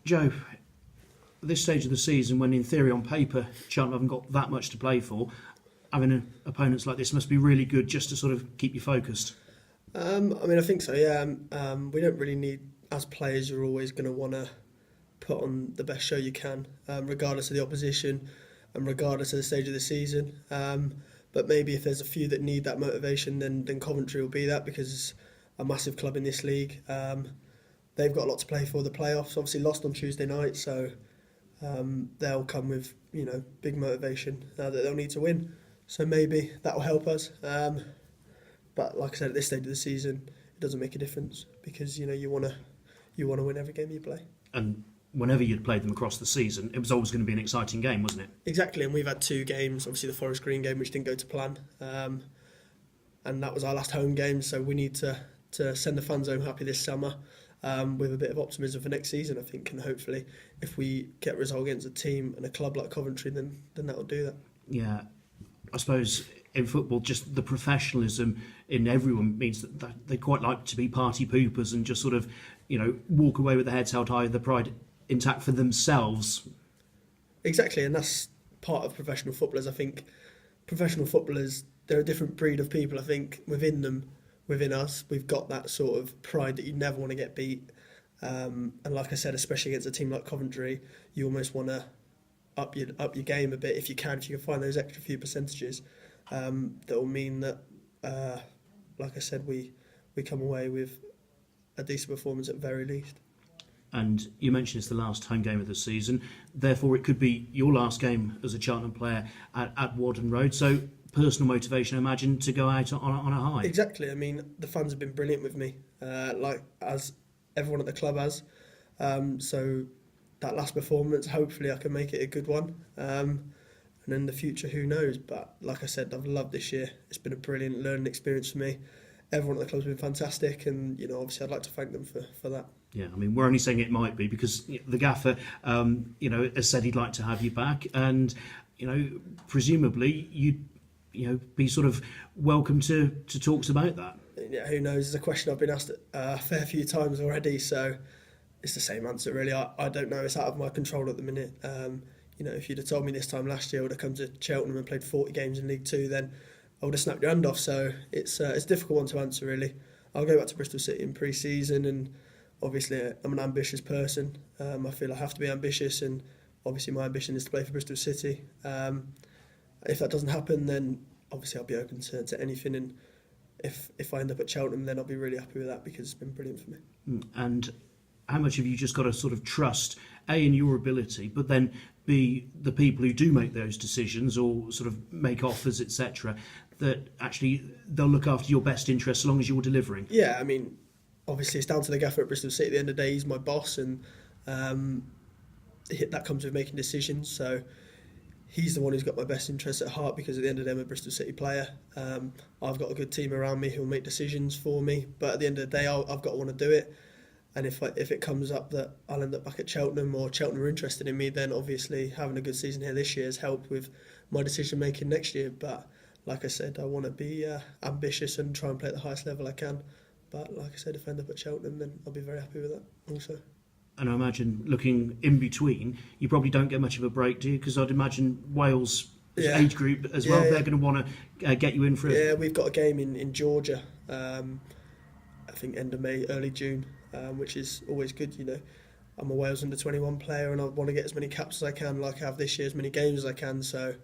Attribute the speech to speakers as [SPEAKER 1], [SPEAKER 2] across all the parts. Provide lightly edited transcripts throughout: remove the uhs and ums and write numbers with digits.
[SPEAKER 1] Joe, at this stage of the season, when in theory on paper Cheltenham haven't got that much to play for, having opponents like this must be really good just to sort of keep you focused.
[SPEAKER 2] I think so, yeah. We don't really need, as players, you're always going to want to put on the best show you can, regardless of the opposition and regardless of the stage of the season. But maybe if there's a few that need that motivation, then Coventry will be that, because it's a massive club in this league. They've got a lot to play for. The playoffs obviously lost on Tuesday night, so they'll come with big motivation that they'll need to win. So maybe that will help us. But like I said, at this stage of the season, it doesn't make a difference, because you want to win every game you play.
[SPEAKER 1] And whenever you'd played them across the season, it was always going to be an exciting game, wasn't it?
[SPEAKER 2] Exactly, and we've had two games. Obviously, the Forest Green game, which didn't go to plan, and that was our last home game. So we need to send the fans home happy this summer, with a bit of optimism for next season, I think. And hopefully, if we get a result against a team and a club like Coventry, then that will do that.
[SPEAKER 1] Yeah, I suppose in football, just the professionalism in everyone means that they quite like to be party poopers and just sort of, walk away with their heads held high, the pride intact for themselves.
[SPEAKER 2] Exactly, and that's part of professional footballers. I think professional footballers, they're a different breed of people. I think within us, we've got that sort of pride that you never want to get beat. And like I said, especially against a team like Coventry, you almost want to up your game a bit if you can find those extra few percentages. That will mean that, like I said, we come away with a decent performance at the very least.
[SPEAKER 1] And you mentioned it's the last home game of the season, therefore it could be your last game as a Cheltenham player at Warden Road. So personal motivation, I imagine, to go out on a high.
[SPEAKER 2] Exactly. I mean, the fans have been brilliant with me, like as everyone at the club has. So that last performance, hopefully I can make it a good one. And in the future, who knows? But like I said, I've loved this year. It's been a brilliant learning experience for me. Everyone at the club's been fantastic, and obviously I'd like to thank them for that.
[SPEAKER 1] Yeah, I mean, we're only saying it might be because the gaffer, has said he'd like to have you back, and presumably you'd be sort of welcome to talks about that.
[SPEAKER 2] Yeah, who knows? It's a question I've been asked a fair few times already, so it's the same answer really. I don't know. It's out of my control at the minute. If you'd have told me this time last year I would have come to Cheltenham and played 40 games in League Two, then I would have snapped your hand off. So it's a difficult one to answer really. I'll go back to Bristol City in pre-season, and obviously I'm an ambitious person. I feel I have to be ambitious, and obviously my ambition is to play for Bristol City. If that doesn't happen, then obviously I'll be open to anything, and if I end up at Cheltenham, then I'll be really happy with that, because it's been brilliant for me.
[SPEAKER 1] And how much have you just got to sort of trust, A, in your ability, but then B, the people who do make those decisions or sort of make offers, etc., that actually they'll look after your best interests as long as you're delivering?
[SPEAKER 2] Yeah, I mean, obviously it's down to the gaffer at Bristol City. At the end of the day, he's my boss, and that comes with making decisions. So he's the one who's got my best interests at heart, because at the end of the day I'm a Bristol City player. I've got a good team around me who will make decisions for me, but at the end of the day I've got to want to do it. And if it comes up that I'll end up back at Cheltenham, or Cheltenham are interested in me, then obviously having a good season here this year has helped with my decision making next year. But like I said, I want to be ambitious and try and play at the highest level I can. But like I said, if I end up at Cheltenham, then I'll be very happy with that also.
[SPEAKER 1] And I imagine looking in between, you probably don't get much of a break, do you? Because I'd imagine Wales age group as well, they're going to want to get you in for it.
[SPEAKER 2] Yeah, we've got a game in Georgia, I think end of May, early June, which is always good. I'm a Wales under-21 player, and I want to get as many caps as I can, like I have this year, as many games as I can. So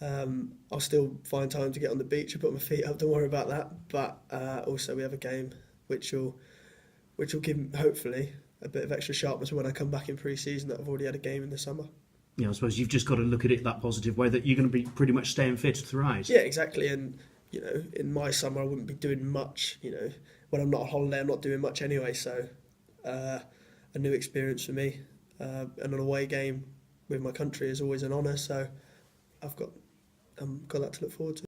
[SPEAKER 2] I'll still find time to get on the beach and put my feet up. Don't worry about that. But also we have a game which will give, hopefully, a bit of extra sharpness when I come back in pre-season, that I've already had a game in the summer.
[SPEAKER 1] I suppose you've just got to look at it that positive way, that you're going to be pretty much staying fit throughout.
[SPEAKER 2] Yeah, exactly. And in my summer I wouldn't be doing much. When I'm not on holiday, I'm not doing much anyway. So a new experience for me, and an away game with my country is always an honour. So I've got that to look forward to.